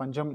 5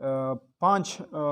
5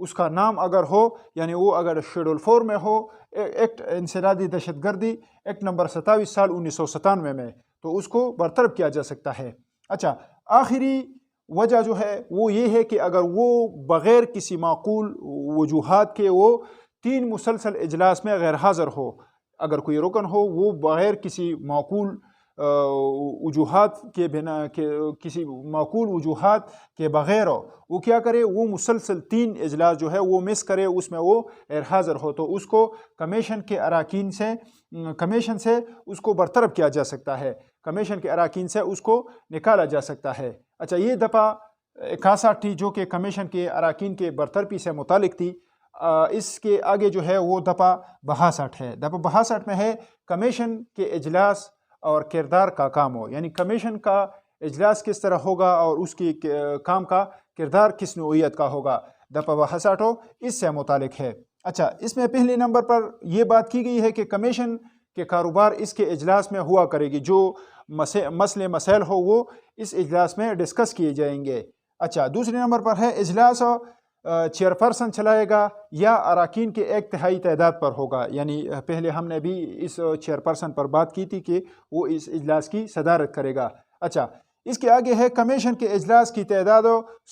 اس کا نام اگر ہو، یعنی وہ اگر شیڈول 4 میں ہو، ایکٹ انسدادی دہشت گردی ایکٹ نمبر 27 سال 1997 میں، تو اس کو برطرف کیا جا سکتا ہے۔ اچھا، آخری وجہ جو ہے وہ یہ ہے کہ اگر وہ بغیر کسی معقول وجوہات کے وہ 3 مسلسل اجلاس میں غیر حاضر ہو، اگر کوئی رکن ہو وہ بغیر کسی معقول وجوہات کے بنا کسی معقول وجوہات کے بغیر وہ کیا کرے، وہ مسلسل 3 اجلاس جو ہے وہ مس کرے، اس میں وہ غیر حاضر ہو، تو اس کو کمیشن کے اراکین سے اس کو برطرف کیا جا سکتا ہے، کمیشن کے اراکین سے اس کو نکالا جا سکتا ہے۔ اچھا، یہ دفعہ 61 تھی جو کہ کمیشن کے اراکین کے برطرفی سے متعلق تھی۔ اس کے آگے جو ہے وہ دفعہ 62 ہے۔ دفعہ 62 میں ہے کمیشن کے اجلاس اور کردار کا کام ہو، یعنی کمیشن کا اجلاس کس طرح ہوگا اور اس کی کام کا کردار کس نوعیت کا ہوگا، دفعہ 62 اس سے متعلق ہے۔ اچھا، اس میں پہلے نمبر پر یہ بات کی گئی ہے کہ کمیشن کے کاروبار اس کے اجلاس میں ہوا کرے گی، جو مسئلے مسائل ہو وہ اس اجلاس میں ڈسکس کیے جائیں گے۔ اچھا، دوسرے نمبر پر ہے اجلاس چیئرپرسن چلائے گا یا اراکین کے 1/3 تعداد پر ہوگا، یعنی پہلے ہم نے بھی اس چیئرپرسن پر بات کی تھی کہ وہ اس اجلاس کی صدارت کرے گا۔ اچھا، اس کے آگے ہے کمیشن کے اجلاس کی تعداد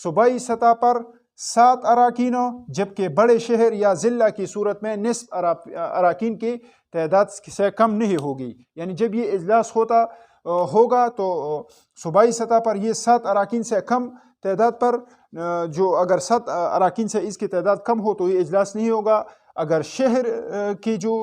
صوبائی سطح پر 7 اراکین، جبکہ بڑے شہر یا ضلع کی صورت میں نصف اراکین کی تعداد سے کم نہیں ہوگی، یعنی جب یہ اجلاس ہوگا تو صوبائی سطح پر یہ 7 اراکین سے کم تعداد پر، جو اگر 7 اراکین سے اس کی تعداد کم ہو تو یہ اجلاس نہیں ہوگا۔ اگر شہر کی جو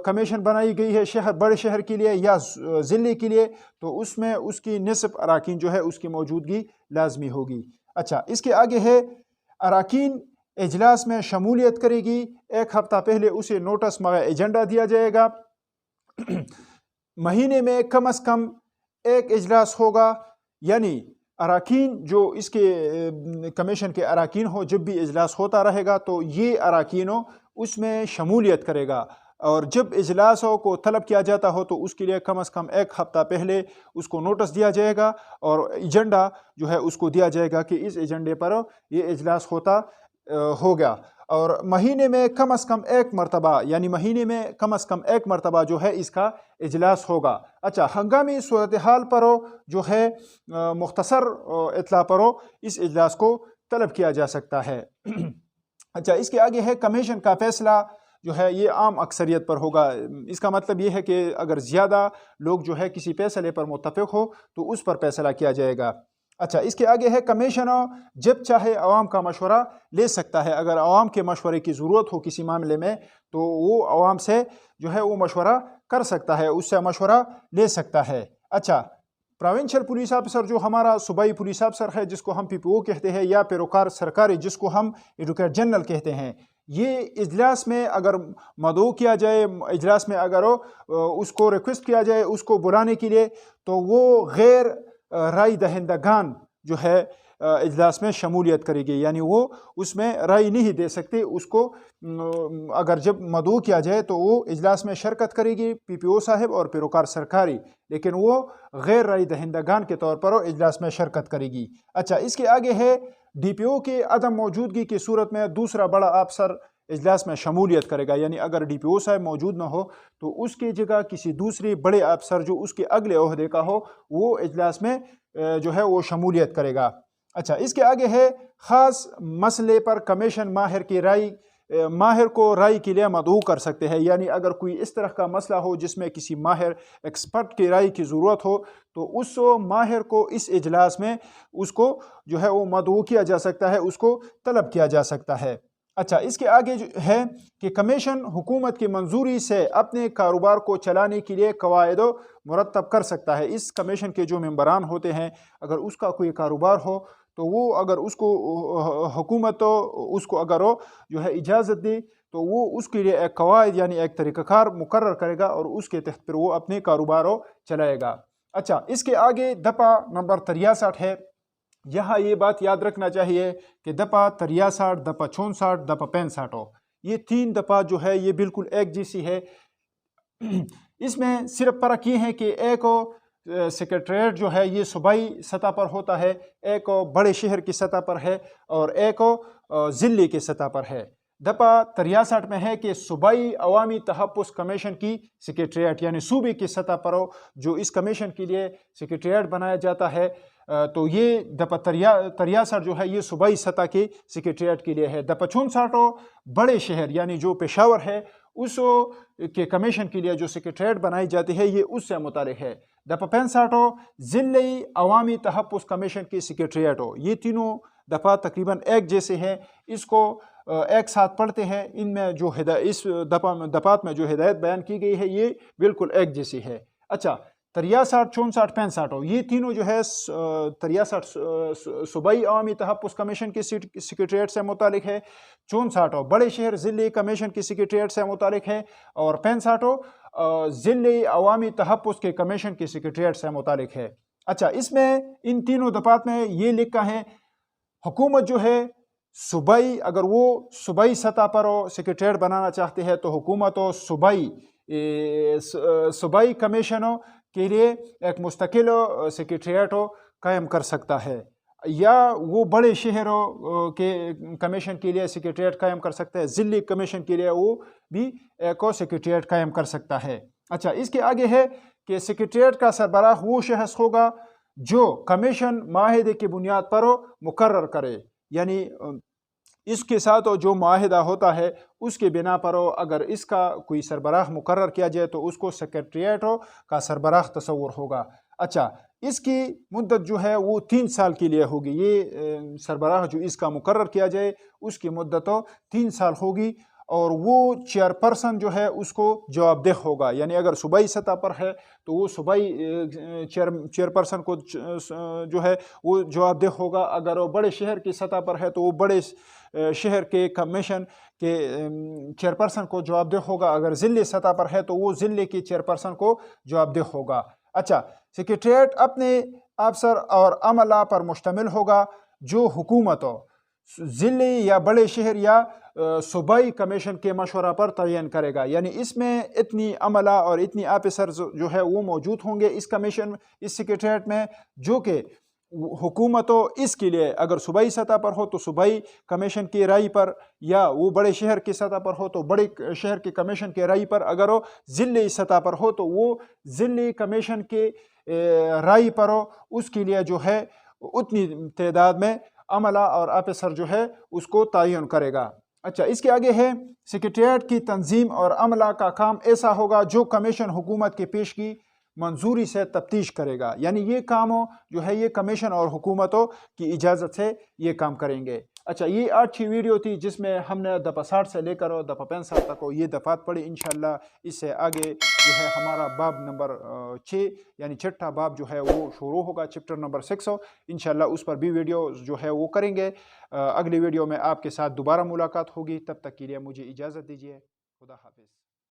کمیشن بنائی گئی ہے بڑے شہر کے لیے یا ضلع کے لیے، تو اس میں اس کی نصف اراکین جو ہے اس کی موجودگی لازمی ہوگی۔ اچھا، اس کے آگے ہے اراکین اجلاس میں شمولیت کرے گی، 1 ہفتہ پہلے اسے نوٹس مگر ایجنڈا دیا جائے گا۔ مہینے میں کم از کم 1 اجلاس ہوگا، یعنی اراکین جو اس کے کمیشن کے اراکین ہو، جب بھی اجلاس ہوتا رہے گا تو یہ اراکین اس میں شمولیت کرے گا، اور جب اجلاسوں کو طلب کیا جاتا ہو تو اس کے لیے کم از کم 1 ہفتہ پہلے اس کو نوٹس دیا جائے گا، اور ایجنڈا جو ہے اس کو دیا جائے گا کہ اس ایجنڈے پر یہ اجلاس ہوگا، اور مہینے میں کم از کم 1 مرتبہ، یعنی مہینے میں کم از کم 1 مرتبہ جو ہے اس کا اجلاس ہوگا۔ اچھا، ہنگامی صورتحال پر جو ہے مختصر اطلاع پر اس اجلاس کو طلب کیا جا سکتا ہے۔ اچھا، اس کے آگے ہے کمیشن کا فیصلہ جو ہے یہ عام اکثریت پر ہوگا۔ اس کا مطلب یہ ہے کہ اگر زیادہ لوگ جو ہے کسی فیصلے پر متفق ہو تو اس پر فیصلہ کیا جائے گا۔ اچھا، اس کے آگے ہے کمیشن جب چاہے عوام کا مشورہ لے سکتا ہے، اگر عوام کے مشورے کی ضرورت ہو کسی معاملے میں تو وہ عوام سے جو ہے وہ مشورہ کر سکتا ہے، اس سے مشورہ لے سکتا ہے۔ اچھا، پروونشل پولیس آفیسر جو ہمارا صوبائی پولیس آفیسر ہے جس کو ہم PPO کہتے ہیں، یا پیروکار سرکاری جس کو ہم ایڈوکیٹ جنرل کہتے ہیں، یہ اجلاس میں اگر مدعو کیا جائے، اجلاس میں اگر اس کو ریکویسٹ کیا جائے اس کو بلانے کے لیے، تو وہ غیر رائے دہندگان جو ہے اجلاس میں شمولیت کرے گی، یعنی وہ اس میں رائے نہیں دے سکتے، اس کو اگر جب مدعو کیا جائے تو وہ اجلاس میں شرکت کرے گی PPO صاحب اور پیروکار سرکاری، لیکن وہ غیر رائے دہندگان کے طور پر اجلاس میں شرکت کرے گی۔ اچھا، اس کے آگے ہے DPO کے عدم موجودگی کی صورت میں دوسرا بڑا افسر اجلاس میں شمولیت کرے گا، یعنی اگر DPO صاحب موجود نہ ہو تو اس کی جگہ کسی دوسرے بڑے افسر جو اس کے اگلے عہدے کا ہو وہ اجلاس میں جو ہے وہ شمولیت کرے گا۔ اچھا، اس کے آگے ہے خاص مسئلے پر کمیشن ماہر کو رائے کے لیے مدعو کر سکتے ہیں، یعنی اگر کوئی اس طرح کا مسئلہ ہو جس میں کسی ماہر ایکسپرٹ کی رائے کی ضرورت ہو تو اس ماہر کو اس اجلاس میں اس کو جو ہے وہ مدعو کیا جا سکتا ہے، اس کو طلب کیا جا سکتا ہے۔ اچھا، اس کے آگے ہے کہ کمیشن حکومت کی منظوری سے اپنے کاروبار کو چلانے کے لیے قواعد مرتب کر سکتا ہے۔ اس کمیشن کے جو ممبران ہوتے ہیں اگر اس کا کوئی کاروبار ہو تو وہ اگر اس کو حکومت اس کو اگر جو ہے اجازت دے تو وہ اس کے لیے ایک قواعد یعنی ایک طریقہ کار مقرر کرے گا اور اس کے تحت پھر وہ اپنے کاروبار چلائے گا۔ اچھا، اس کے آگے دفعہ نمبر 63 ہے۔ یہاں یہ بات یاد رکھنا چاہیے کہ دفعہ 63، دفعہ 64، دفعہ 65 یہ 3 دفعہ جو ہے یہ بالکل ایک جیسی ہے۔ اس میں صرف فرق یہ ہے کہ ایک سیکریٹریٹ جو ہے یہ صوبائی سطح پر ہوتا ہے، ایک بڑے شہر کی سطح پر ہے، اور ایک ضلع کی سطح پر ہے۔ دفعہ 63 میں ہے کہ صوبائی عوامی تحفظ کمیشن کی سیکریٹریٹ، یعنی صوبے کی سطح پر ہو جو اس کمیشن کے لیے سیکریٹریٹ بنایا جاتا ہے، تو یہ دفعہ 63 جو ہے یہ صوبائی سطح کے سیکریٹریٹ کے لیے ہے۔ دفعہ 64 بڑے شہر یعنی جو پشاور ہے اس کے کمیشن کے لیے جو سیکریٹریٹ بنائی جاتی ہے یہ اس سے متعلق ہے۔ دفعہ 65 ضلعی عوامی تحفظ کمیشن کی سیکریٹریٹ ہو۔ یہ تینوں دفعہ تقریباً ایک جیسے ہیں، اس کو ایک ساتھ پڑھتے ہیں۔ ان میں جو اس دفعات میں جو ہدایت بیان کی گئی ہے یہ بالکل ایک جیسی ہے۔ اچھا 63 64 65 یہ تینوں جو ہے 63 صوبائی عوامی تحفظ کمیشن کی سیکریٹریٹ سے متعلق ہے، 64 بڑے شہر ضلعی کمیشن کی سیکریٹریٹ سے متعلق ہے، اور 65 ضلعی عوامی تحفظ کے کمیشن کی سیکریٹریٹ سے متعلق ہے۔ اچھا اس میں ان تینوں دفعات میں یہ لکھا ہے حکومت جو ہے صوبائی، اگر وہ صوبائی سطح پر سیکریٹریٹ بنانا چاہتے ہیں تو حکومت و صوبائی کمیشنوں کے لیے ایک مستقل سیکریٹریٹ قائم کر سکتا ہے، یا وہ بڑے شہروں کے کمیشن کے لیے سیکریٹریٹ قائم کر سکتا ہے، ضلعی کمیشن کے لیے وہ بھی ایک اور سیکریٹریٹ قائم کر سکتا ہے۔ اچھا اس کے آگے ہے کہ سیکریٹریٹ کا سربراہ وہ شخص ہوگا جو کمیشن معاہدے کی بنیاد پر مقرر کرے، یعنی اس کے ساتھ جو معاہدہ ہوتا ہے اس کے بنا پر اگر اس کا کوئی سربراہ مقرر کیا جائے تو اس کو سیکریٹریٹ کا سربراہ تصور ہوگا۔ اچھا اس کی مدت جو ہے وہ 3 سال کے لیے ہوگی، یہ سربراہ جو اس کا مقرر کیا جائے اس کی مدت 3 سال ہوگی، اور وہ چیئرپرسن جو ہے اس کو جواب دہ ہوگا، یعنی اگر صوبائی سطح پر ہے تو وہ صوبائی چیئرپرسن کو جو ہے وہ جواب دہ ہوگا، اگر وہ بڑے شہر کی سطح پر ہے تو وہ بڑے شہر کے کمیشن کے چیئرپرسن کو جواب دہ ہوگا، اگر ضلعی سطح پر ہے تو وہ ضلع کے چیئرپرسن کو جواب دہ ہوگا۔ اچھا سیکریٹریٹ اپنے افسر اور عملہ پر مشتمل ہوگا جو حکومت ضلعی یا بڑے شہر یا صوبائی کمیشن کے مشورہ پر تعین کرے گا، یعنی اس میں اتنی عملہ اور اتنی آفیسر جو ہے وہ موجود ہوں گے اس سیکریٹریٹ میں، جو کہ حکومت اس کے لیے اگر صوبائی سطح پر ہو تو صوبائی کمیشن کی رائے پر، یا وہ بڑے شہر کی سطح پر ہو تو بڑے شہر کے کمیشن کی رائے پر، اگر وہ ضلعی سطح پر ہو تو وہ ضلعی کمیشن کے رائے پر ہو، اس کے لیے جو ہے اتنی تعداد میں عملہ اور آفیسر جو ہے اس کو تعین کرے گا۔ اچھا اس کے آگے ہے سیکریٹریٹ کی تنظیم اور عملہ کا کام ایسا ہوگا جو کمیشن حکومت کے پیش کی منظوری سے تفتیش کرے گا، یعنی یہ کام جو ہے یہ کمیشن اور حکومتوں کی اجازت سے یہ کام کریں گے۔ اچھا یہ 8 ویڈیو تھی جس میں ہم نے دفعہ 60 سے لے کر دفعہ 65 تک یہ دفعات پڑھی۔ انشاءاللہ اس سے آگے جو ہے ہمارا باب نمبر 6 یعنی 6واں باب جو ہے وہ شروع ہوگا، چپٹر نمبر 6، انشاءاللہ اس پر بھی ویڈیو جو ہے وہ کریں گے۔ اگلی ویڈیو میں آپ کے ساتھ دوبارہ ملاقات ہوگی، تب تک کے لیے مجھے اجازت دیجیے، خدا حافظ۔